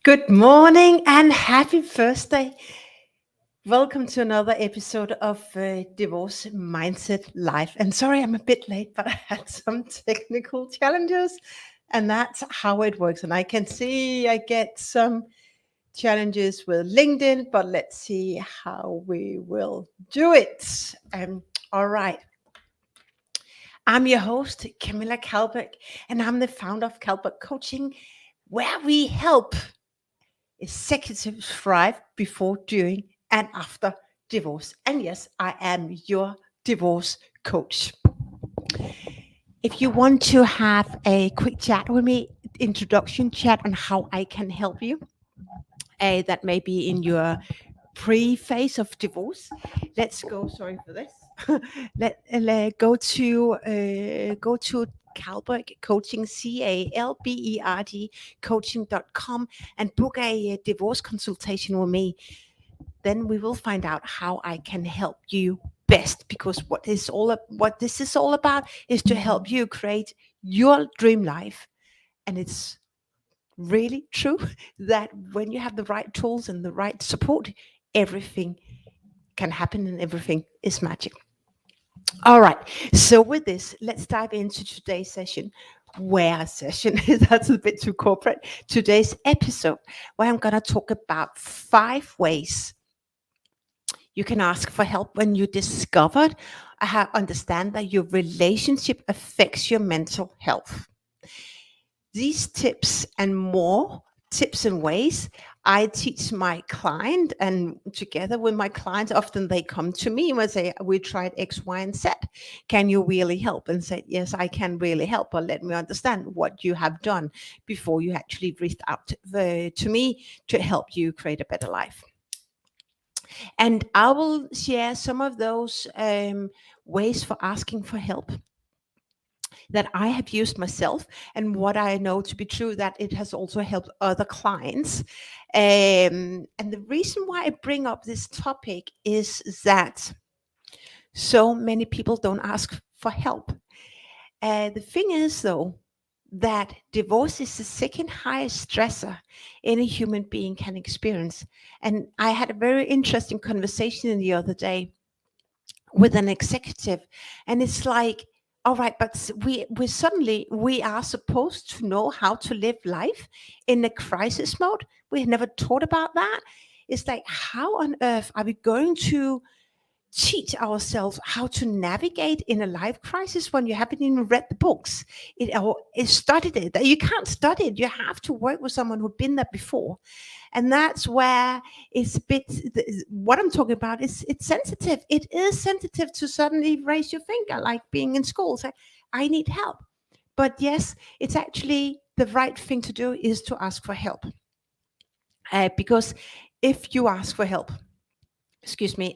Good morning and happy Thursday. Welcome to another episode of Divorce Mindset Live. And sorry, I'm a bit late, but I had some technical challenges, and that's how it works. And I can see I get some challenges with LinkedIn, but let's see how we will do it. All right. I'm your host, Camilla Calberg, and I'm the founder of Calberg Coaching, where we help executives thrive before, during, and after divorce. And yes, I am your divorce coach. If you want to have a quick chat with me, introduction chat on how I can help you, that may be in your pre-phase of divorce. Let's go. Sorry for this. Let go to Calberg Coaching, Calberg coaching.com, and book a divorce consultation with me. Then we will find out how I can help you best, because what this is all about is to help you create your dream life. And it's really true that when you have the right tools and the right support, everything can happen and everything is magic. All right. So with this, let's dive into today's session. That's a bit too corporate. Today's episode, where I'm going to talk about 5 ways you can ask for help when you discovered understand that your relationship affects your mental health. These tips and more tips and ways I teach my client, and together with my clients, often they come to me and say, we tried X, Y, and Z. Can you really help? And say, yes, I can really help, but let me understand what you have done before you actually reached out to me to help you create a better life. And I will share some of those ways for asking for help that I have used myself, and what I know to be true, that it has also helped other clients. And the reason why I bring up this topic is that so many people don't ask for help. The thing is, though, that divorce is the second highest stressor any human being can experience. And I had a very interesting conversation the other day with an executive, and it's like, all right, but we suddenly we are supposed to know how to live life in a crisis mode. We never thought about that. It's like, how on earth are we going to teach ourselves how to navigate in a life crisis when you haven't even read the books or studied it? You can't study it. You have to work with someone who's been there before. And that's where it's a bit, what I'm talking about is it's sensitive. It is sensitive to suddenly raise your finger, like being in school, say, I need help. But yes, it's actually the right thing to do is to ask for help. Because if you ask for help,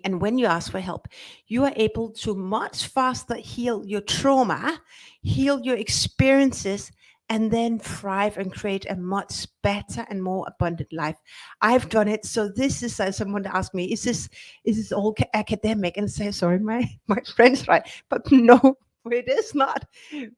and when you ask for help, you are able to much faster heal your trauma, heal your experiences, and then thrive and create a much better and more abundant life. I've done it. So this is, someone asked me, is this all academic? And say, sorry, my friend's right, but no, it is not.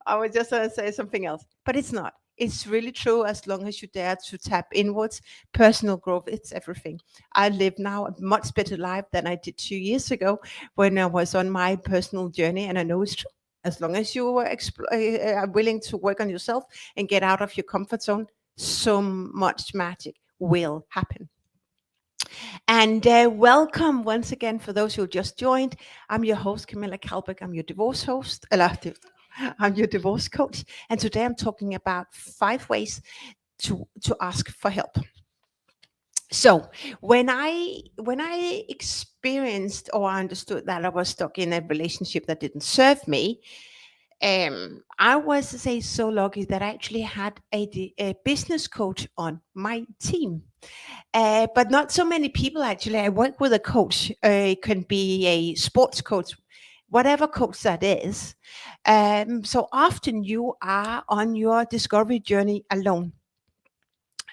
I was just going to say something else, but it's not. It's really true. As long as you dare to tap inwards, personal growth, it's everything. I live now a much better life than I did 2 years ago when I was on my personal journey. And I know it's true. As long as you are willing to work on yourself and get out of your comfort zone, so much magic will happen. And welcome once again for those who just joined. I'm your host, Camilla Calberg. I'm your divorce host. I'm your divorce coach. And today I'm talking about 5 ways to ask for help. So when I experienced or understood that I was stuck in a relationship that didn't serve me, I was so lucky that I actually had a business coach on my team. But not so many people actually. I work with a coach. It can be a sports coach, whatever coach that is. So often you are on your discovery journey alone,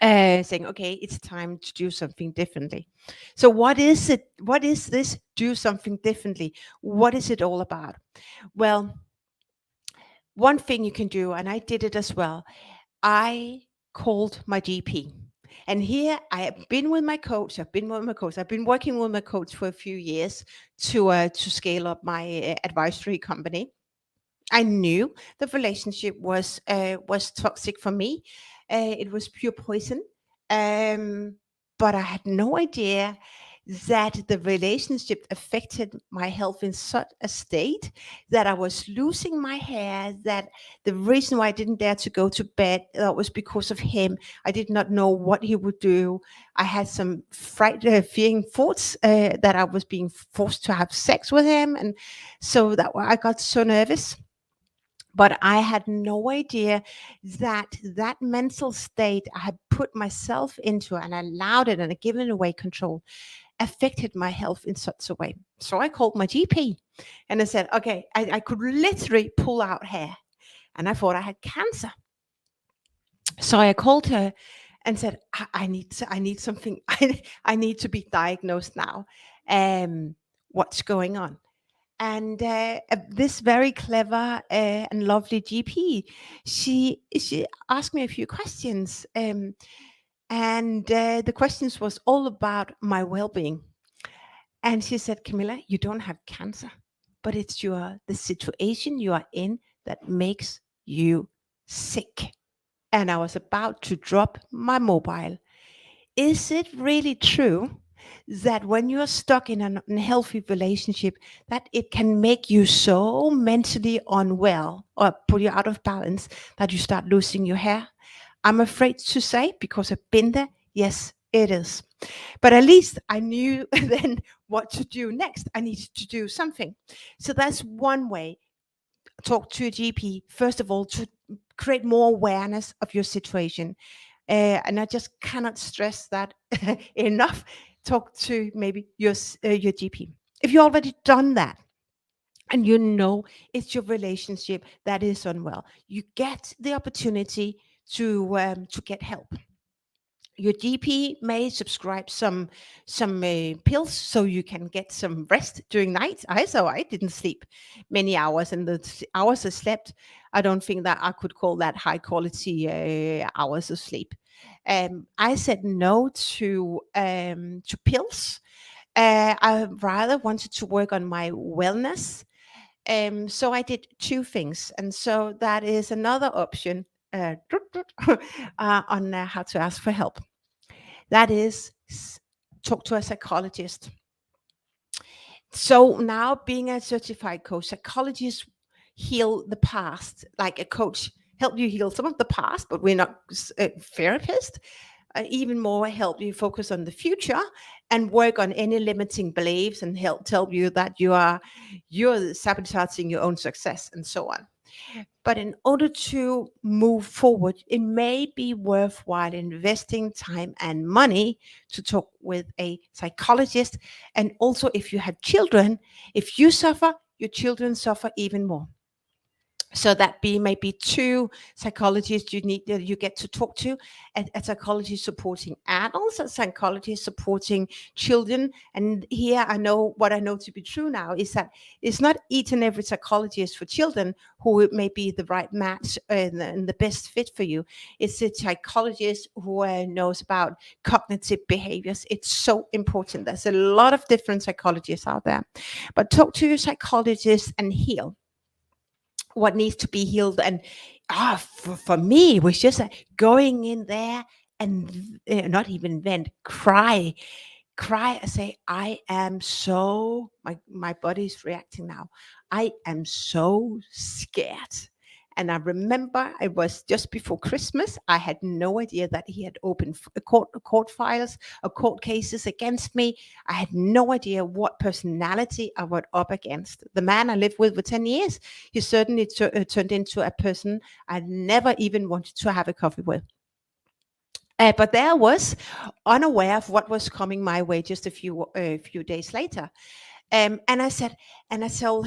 saying, okay, it's time to do something differently. So what is it? What is this do something differently? What is it all about? Well, one thing you can do, and I did it as well, I called my GP. And here I have been with my coach. I've been working with my coach for a few years to scale up my advisory company. I knew the relationship was toxic for me. It was pure poison. Um, but I had no idea that the relationship affected my health in such a state that I was losing my hair. That the reason why I didn't dare to go to bed was because of him. I did not know what he would do. I had some fearing thoughts that I was being forced to have sex with him, and so that I got so nervous. But I had no idea that that mental state I had put myself into and allowed it and had given away control affected my health in such a way. So I called my GP and I said, okay, I could literally pull out hair and I thought I had cancer. So I called her and said, I need something. I need to be diagnosed now. What's going on? And this very clever and lovely GP, she asked me a few questions, and the questions was all about my well-being. And she said, Camilla, you don't have cancer, but it's the situation you are in that makes you sick. And I was about to drop my mobile. Is it really true that when you're stuck in an unhealthy relationship, that it can make you so mentally unwell or put you out of balance that you start losing your hair? I'm afraid to say, because I've been there, yes, it is. But at least I knew then what to do next. I needed to do something. So that's one way. Talk to a GP, first of all, to create more awareness of your situation. And I just cannot stress that enough. Talk to maybe your GP. If you already done that and you know it's your relationship that is unwell, you get the opportunity to get help. Your GP may subscribe some pills so you can get some rest during night. I didn't sleep many hours, and the hours I slept, I don't think that I could call that high quality hours of sleep. I said no to pills. I rather wanted to work on my wellness. So I did two things, and so that is another option on how to ask for help. That is, talk to a psychologist. So now, being a certified coach, psychologists heal the past, like a coach help you heal some of the past, but we're not therapists. Even more help you focus on the future and work on any limiting beliefs and help tell you that you're sabotaging your own success and so on. But in order to move forward, it may be worthwhile investing time and money to talk with a psychologist. And also, if you have children, if you suffer, your children suffer even more. So that be maybe two psychologists you get to talk to, a psychologist supporting adults, a psychologist supporting children. And here what I know to be true now is that it's not each and every psychologist for children who may be the right match and the best fit for you. It's a psychologist who knows about cognitive behaviors. It's so important. There's a lot of different psychologists out there, but talk to your psychologist and heal what needs to be healed. And for me, it was just going in there and not even vent, cry, and say, I am so, my body's reacting now. I am so scared. And I remember it was just before Christmas. I had no idea that he had opened court files or court cases against me. I had no idea what personality I was up against. The man I lived with for 10 years, he certainly turned into a person I never even wanted to have a coffee with. But there I was, unaware of what was coming my way just a few days later. And I said, and I told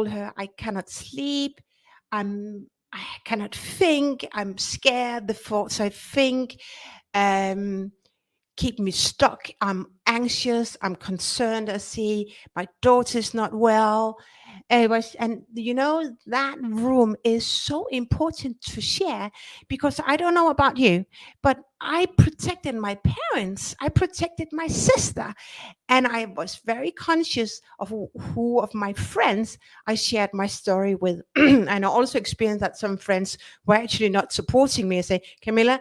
her, I cannot sleep. I cannot think. I'm scared. The thoughts I think keep me stuck. I'm anxious. I'm concerned. I see my daughter's not well. It was, and that room is so important to share, because I don't know about you, but I protected my parents, I protected my sister, and I was very conscious of who of my friends I shared my story with. And I also experienced that some friends were actually not supporting me and say, Camilla,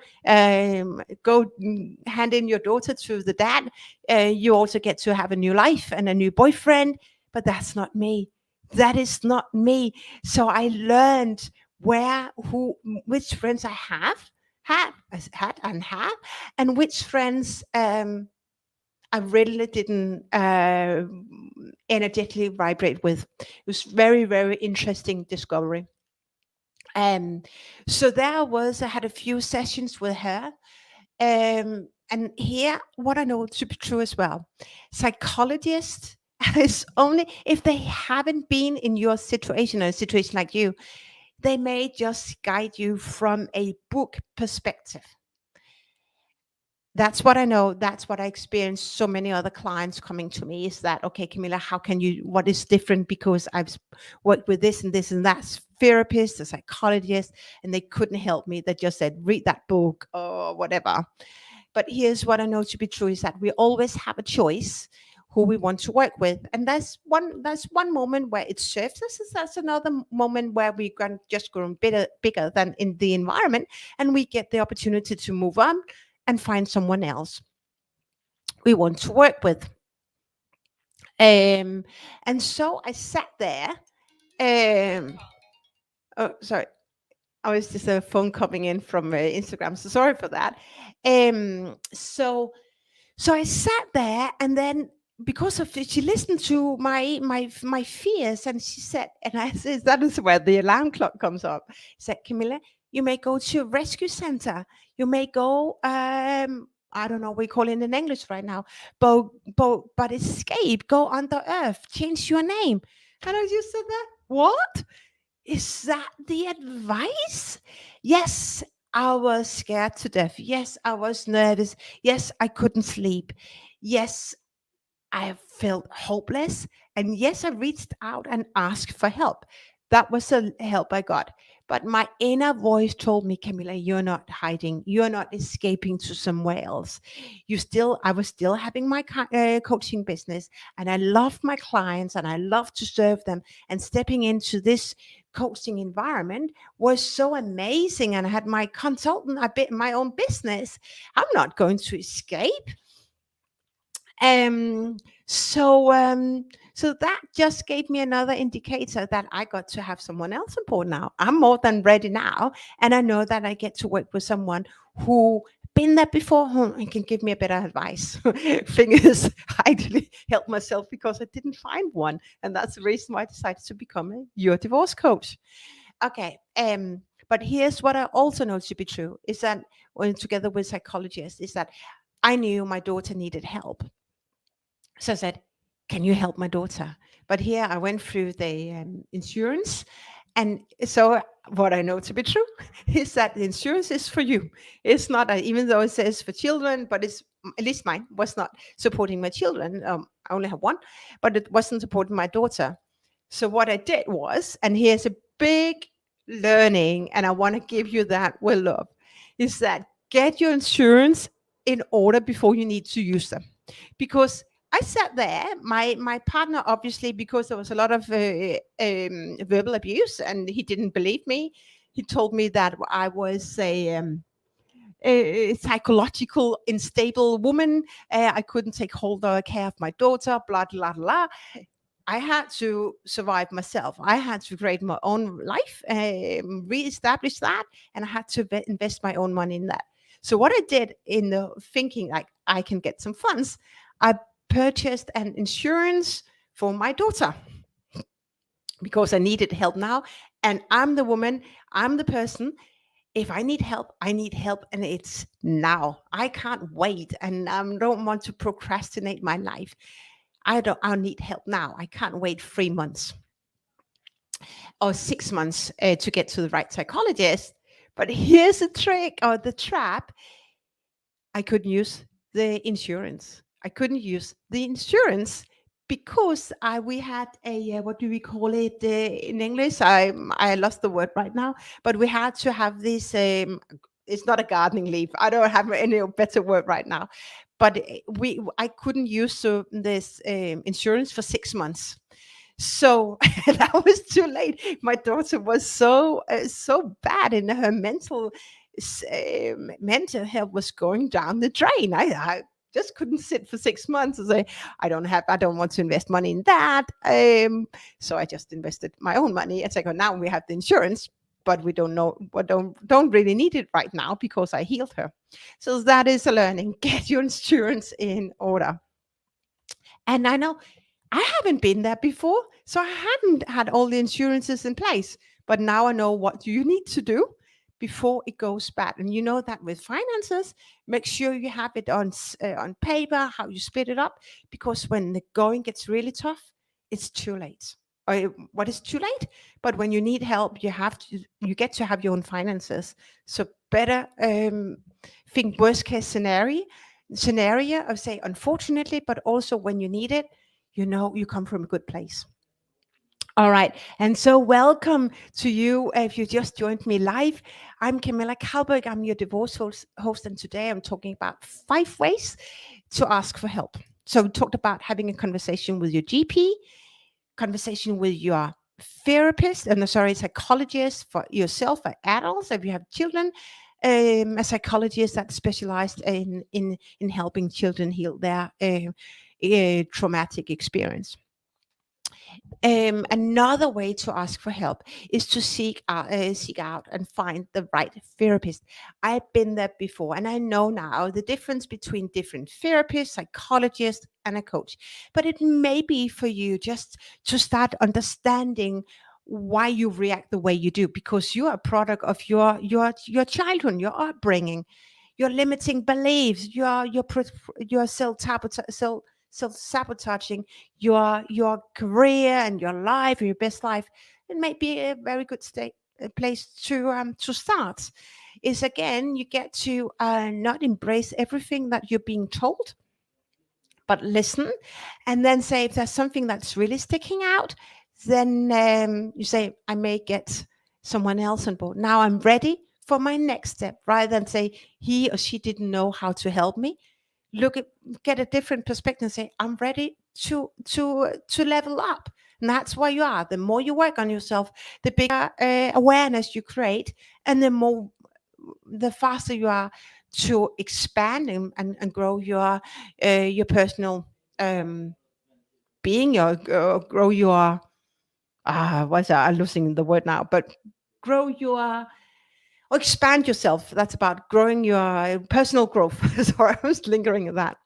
go hand in your daughter to the dad. You also get to have a new life and a new boyfriend. But that's not me. That is not me. So I learned which friends I had and have, and which friends I really didn't energetically vibrate with. It was very, very interesting discovery. Um, so I had a few sessions with her. And here, what I know to be true as well, psychologists is only if they haven't been in your situation, or a situation like you, they may just guide you from a book perspective. That's what I know. That's what I experienced. So many other clients coming to me is that, okay, Camilla, what is different? Because worked with this and this and that therapist, a psychologist, and they couldn't help me. They just said, read that book or whatever. But here's what I know to be true is that we always have a choice who we want to work with. And that's one moment where it serves us. That's another moment where we can just grow bigger than in the environment, and we get the opportunity to move on and find someone else we want to work with. And so I sat there. Oh, sorry. I was just a phone coming in from Instagram. So sorry for that. So I sat there, and then because of it, she listened to my fears, and she said, and I said, that is where the alarm clock comes up. She said, Camilla, you may go to a rescue center. You may go, I don't know what we call it in English right now, but escape, go under earth, change your name. And I just said that, what? Is that the advice? Yes, I was scared to death. Yes, I was nervous. Yes, I couldn't sleep. Yes, I felt hopeless. And yes, I reached out and asked for help. That was the help I got. But my inner voice told me, Camilla, you're not hiding. You're not escaping to somewhere else. I was still having my coaching business, and I loved my clients, and I loved to serve them. And stepping into this coaching environment was so amazing. And I had my consultant, I bit my own business. I'm not going to escape. Um, so so that just gave me another indicator that I got to have someone else on board now. I'm more than ready now, and I know that I get to work with someone who been there before, who and can give me a better advice. Thing is, I didn't help myself because I didn't find one, and that's the reason why I decided to become your divorce coach. Okay. But here's what I also know to be true is that when together with psychologists is that I knew my daughter needed help. So I said, can you help my daughter? But here I went through the insurance. And so what I know to be true is that the insurance is for you. It's not, even though it says for children, but it's, at least mine was not supporting my children. I only have one, but it wasn't supporting my daughter. So what I did was, and here's a big learning, and I want to give you that with love, is that get your insurance in order before you need to use them. Because I sat there, my partner, obviously, because there was a lot of verbal abuse, and he didn't believe me. He told me that I was a psychological unstable woman. I couldn't take hold of care of my daughter, blah, blah, blah. I had to survive myself. I had to create my own life, reestablish that, and I had to invest my own money in that. So what I did in the thinking like I can get some funds, I purchased an insurance for my daughter because I needed help now. And I'm the woman, I'm the person. If I need help, I need help, and it's now. I can't wait, and I don't want to procrastinate my life. I need help now. I can't wait 3 months or 6 months to get to the right psychologist. But here's the trick or the trap. I couldn't use the insurance. I couldn't use the insurance because we had a what do we call it in English? I lost the word right now, but we had to have this. It's not a gardening leave. I don't have any better word right now, but I couldn't use this insurance for 6 months. So that was too late. My daughter was so bad, and her mental health was going down the drain. I just couldn't sit for 6 months and say, I don't want to invest money in that. So I just invested my own money. It's like, oh, now we have the insurance, but we don't know, but don't really need it right now because I healed her. So that is a learning. Get your insurance in order. And I know I haven't been there before, so I hadn't had all the insurances in place. But now I know what you need to do before it goes bad. And you know that with finances, make sure you have it on paper, how you split it up, because when the going gets really tough, it's too late. Or what is too late? But when you need help, you get to have your own finances. So better think worst case scenario of say unfortunately, but also when you need it, you know you come from a good place. All right. And so welcome to you. If you just joined me live, I'm Camilla Calberg. I'm your divorce host. And today I'm talking about 5 ways to ask for help. So we talked about having a conversation with your GP, conversation with your therapist, and sorry, psychologist for yourself, for adults, if you have children, a psychologist that specialized in helping children heal their traumatic experience. Another way to ask for help is to seek out and find the right therapist. I've been there before, and I know now the difference between different therapists, psychologists, and a coach. But it may be for you just to start understanding why you react the way you do, because you are a product of your childhood, your upbringing, your limiting beliefs, your self sabotaging your career and your life and your best life. It might be a very good place to start. Is again, you get to not embrace everything that you're being told, but listen, and then say if there's something that's really sticking out, then you say, I may get someone else on board. Now I'm ready for my next step, rather than say he or she didn't know how to help me. Look at Get a different perspective and say, I'm ready to level up. And that's where you are. The more you work on yourself, the bigger awareness you create, and the faster you are to expand and grow your personal being, your grow your what's that? I'm losing the word now, but grow your or expand yourself. That's about growing your personal growth. Sorry, I was lingering at that.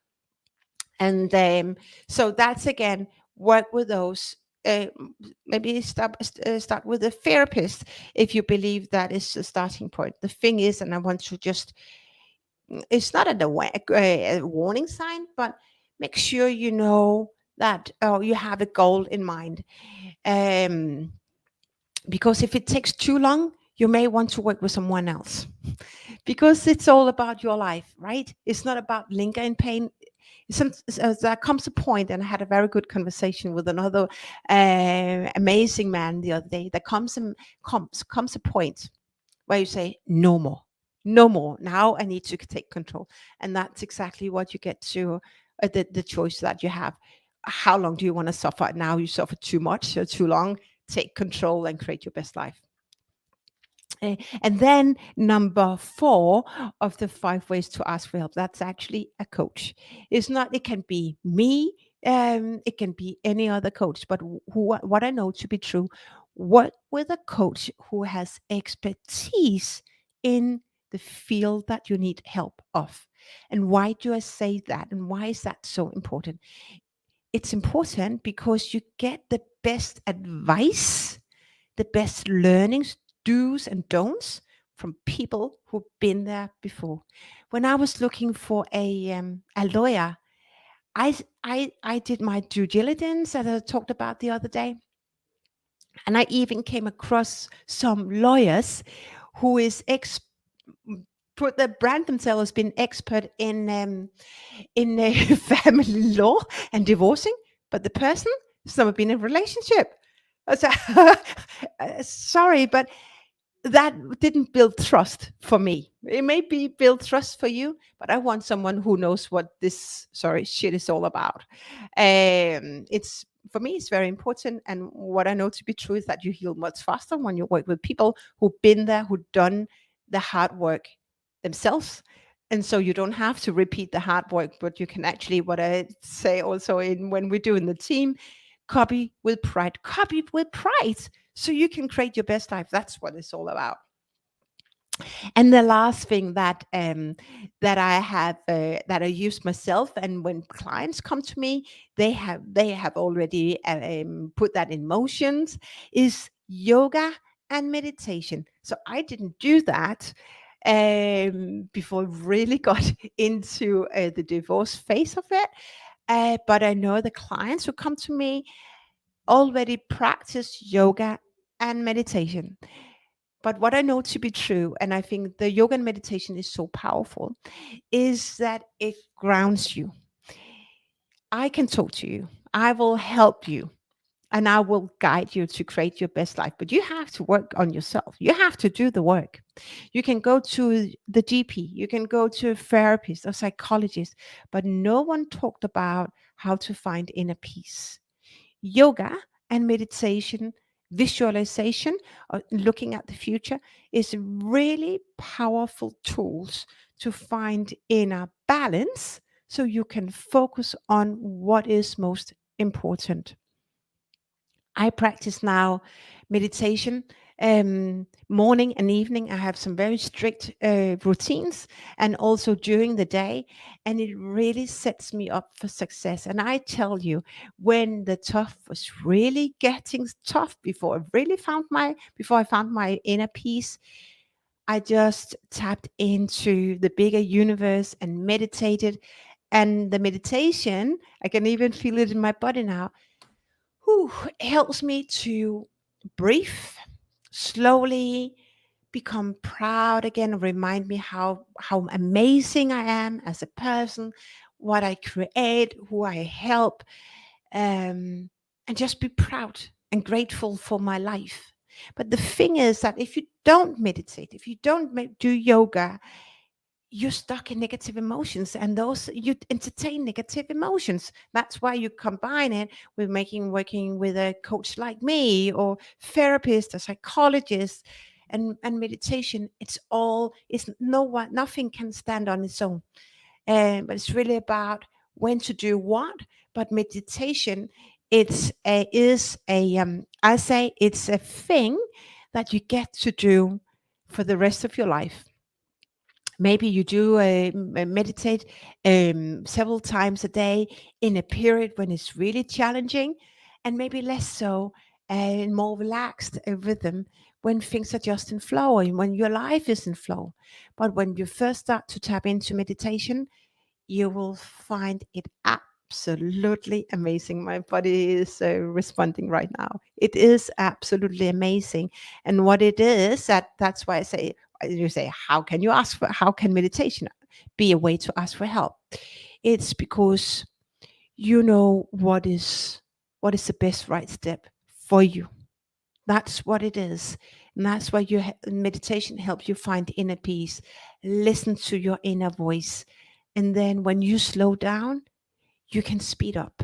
And so that's again, work with those. Maybe start with a therapist if you believe that is the starting point. The thing is, and I want to just, it's not a warning sign, but make sure you know that you have a goal in mind. Um, because if it takes too long, you may want to work with someone else, because it's all about your life, right? It's not about lingering pain. There comes a point, and I had a very good conversation with another amazing man the other day. There comes a point where you say, no more, no more. Now I need to take control. And that's exactly what you get to, the choice that you have. How long do you want to suffer? Now you suffer too much or too long. Take control and create your best life. And then number 4 of the 5 ways to ask for help, that's actually a coach. It can be me, it can be any other coach, but what I know to be true, what with a coach who has expertise in the field that you need help of. And why do I say that? And why is that so important? It's important because you get the best advice, the best learnings, do's and don'ts from people who've been there before. When I was looking for a lawyer, I did my due diligence, as I talked about the other day, and I even came across some lawyers who put the brand themselves as being expert in family law and divorcing, but the person has never been in a relationship. I was sorry, but that didn't build trust for me. It may be build trust for you, but I want someone who knows what this shit is all about. It's for me, it's very important. And what I know to be true is that you heal much faster when you work with people who've been there, who've done the hard work themselves. And so you don't have to repeat the hard work, but you can actually, what I say also in when we do in the team, copy with pride, so you can create your best life. That's what it's all about. And the last thing that I have that I use myself, and when clients come to me, they have already put that in motions, is yoga and meditation. So I didn't do that before I really got into the divorce phase of it. But I know the clients who come to me already practice yoga and meditation. But what I know to be true, and I think the yoga and meditation is so powerful, is that it grounds you. I can talk to you, I will help you, and I will guide you to create your best life. But you have to work on yourself. You have to do the work. You can go to the GP, you can go to a therapist or psychologist, but no one talked about how to find inner peace. Yoga and meditation, visualization, or looking at the future, is really powerful tools to find inner balance so you can focus on what is most important. I practice now meditation morning and evening. I have some very strict routines, and also during the day, and it really sets me up for success. And I tell you, when the tough was really getting tough, before I found my inner peace, I just tapped into the bigger universe and meditated. And the meditation, I can even feel it in my body now, whew, helps me to breathe slowly, become proud again, remind me how amazing I am as a person, what I create, who I help, and just be proud and grateful for my life. But the thing is that if you don't meditate, if you don't do yoga, you're stuck in negative emotions, and those you entertain negative emotions. That's why you combine it with working with a coach like me, or therapist, or psychologist, and meditation. It's no one, nothing can stand on its own. But it's really about when to do what. But meditation, I say it's a thing that you get to do for the rest of your life. Maybe you do meditate several times a day in a period when it's really challenging, and maybe less so, and more relaxed rhythm when things are just in flow and when your life is in flow. But when you first start to tap into meditation, you will find it absolutely amazing. My body is responding right now. It is absolutely amazing. And what it is, that's why I say, you say, how can meditation be a way to ask for help? It's because you know what is the best right step for you. That's what it is. And that's why meditation helps you find inner peace, listen to your inner voice. And then when you slow down, you can speed up.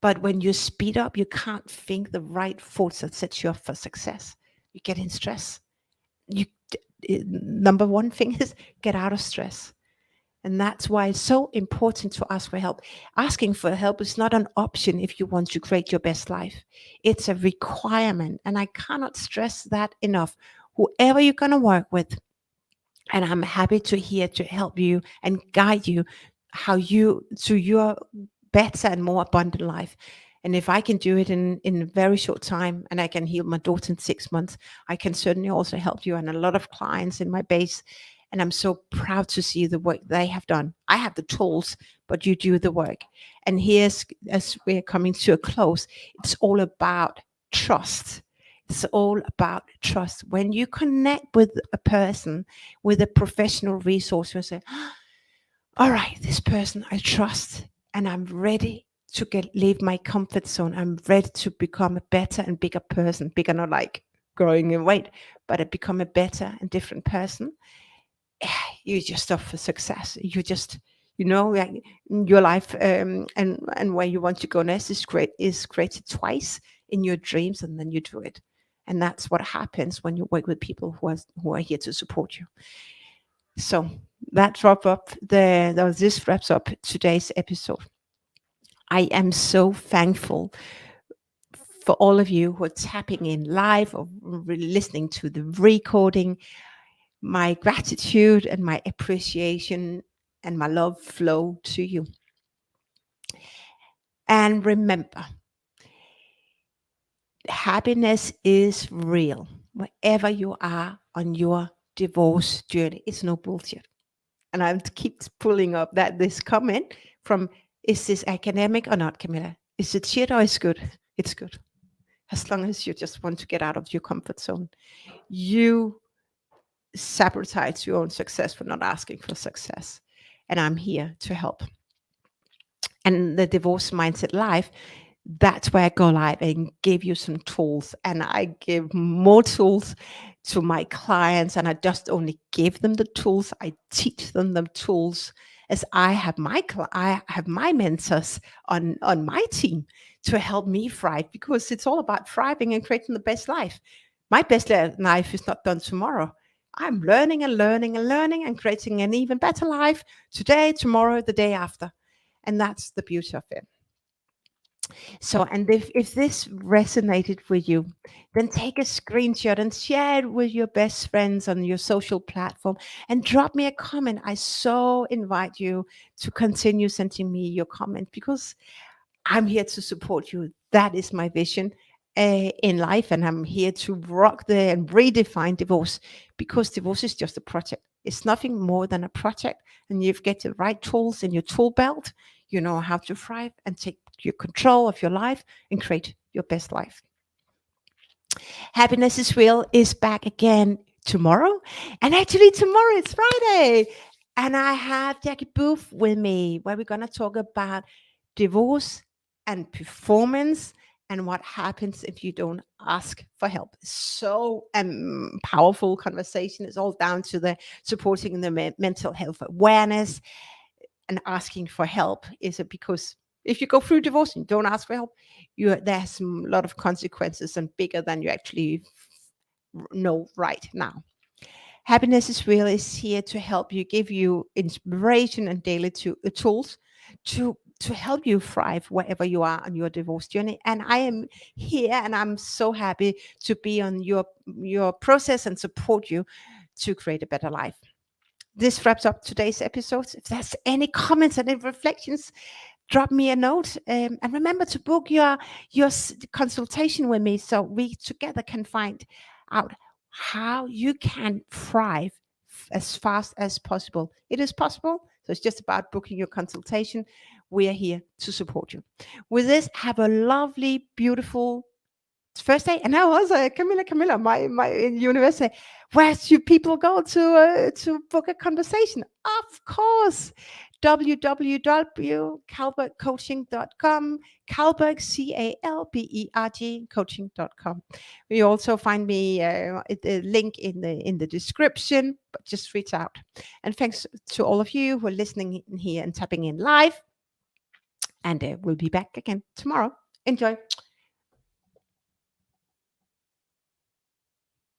But when you speed up, you can't think the right thoughts that set you up for success. You get in stress. You Number one thing is get out of stress. And that's why it's so important to ask for help. Asking for help is not an option if you want to create your best life. It's a requirement. And I cannot stress that enough. Whoever you're going to work with, and I'm happy to here to help you and guide you how you to your better and more abundant life. And if I can do it in a very short time, and I can heal my daughter in 6 months, I can certainly also help you and a lot of clients in my base. And I'm so proud to see the work they have done. I have the tools, but you do the work. And here's, as we're coming to a close, it's all about trust. It's all about trust. When you connect with a person, with a professional resource, you say, all right, this person I trust, and I'm ready to leave my comfort zone. I'm ready to become a better and bigger person. Bigger, not like growing in weight, but I become a better and different person. You just off for success. You just, like your life, and where you want to go next is created twice in your dreams, and then you do it. And that's what happens when you work with people who are here to support you. So this wraps up today's episode. I am so thankful for all of you who are tapping in live or listening to the recording. My gratitude and my appreciation and my love flow to you. And remember, happiness is real wherever you are on your divorce journey. It's no bullshit. And I keep pulling up this comment from, is this academic or not, Camilla? Is it shit or is it good? It's good. As long as you just want to get out of your comfort zone. You sabotage your own success for not asking for success. And I'm here to help. And the Divorce Mindset Live, that's where I go live and give you some tools. And I give more tools to my clients. And I just only give them the tools. I teach them the tools, as I have my mentors on my team to help me thrive, because it's all about thriving and creating the best life. My best life is not done tomorrow. I'm learning and learning and learning and creating an even better life today, tomorrow, the day after. And that's the beauty of it. So, and if this resonated with you, then take a screenshot and share it with your best friends on your social platform and drop me a comment. I so invite you to continue sending me your comment, because I'm here to support you. That is my vision in life. And I'm here to rock and redefine divorce, because divorce is just a project. It's nothing more than a project. And you've got the right tools in your tool belt. You know how to thrive and take your control of your life and create your best life. Happiness is Real is back again tomorrow. And actually, tomorrow it's Friday. And I have Jackie Booth with me, where we're going to talk about divorce and performance and what happens if you don't ask for help. So powerful conversation. It's all down to the supporting the mental health awareness. And asking for help is because if you go through divorce and don't ask for help, there's a lot of consequences, and bigger than you actually know right now. Happiness is Real is here to help you, give you inspiration and daily tools to help you thrive wherever you are on your divorce journey. And I am here, and I'm so happy to be on your process and support you to create a better life. This wraps up today's episode. If there's any comments and any reflections, drop me a note, and remember to book your consultation with me, so we together can find out how you can thrive as fast as possible. It is possible. So it's just about booking your consultation. We are here to support you. With this, have a lovely, beautiful first day. And now also Camilla, my university. Where should people go to book a conversation? Of course, www.calbergcoaching.com. Calberg, Calberg coaching.com. You also find me the link in the description, but just reach out. And thanks to all of you who are listening in here and tapping in live. And we'll be back again tomorrow. Enjoy.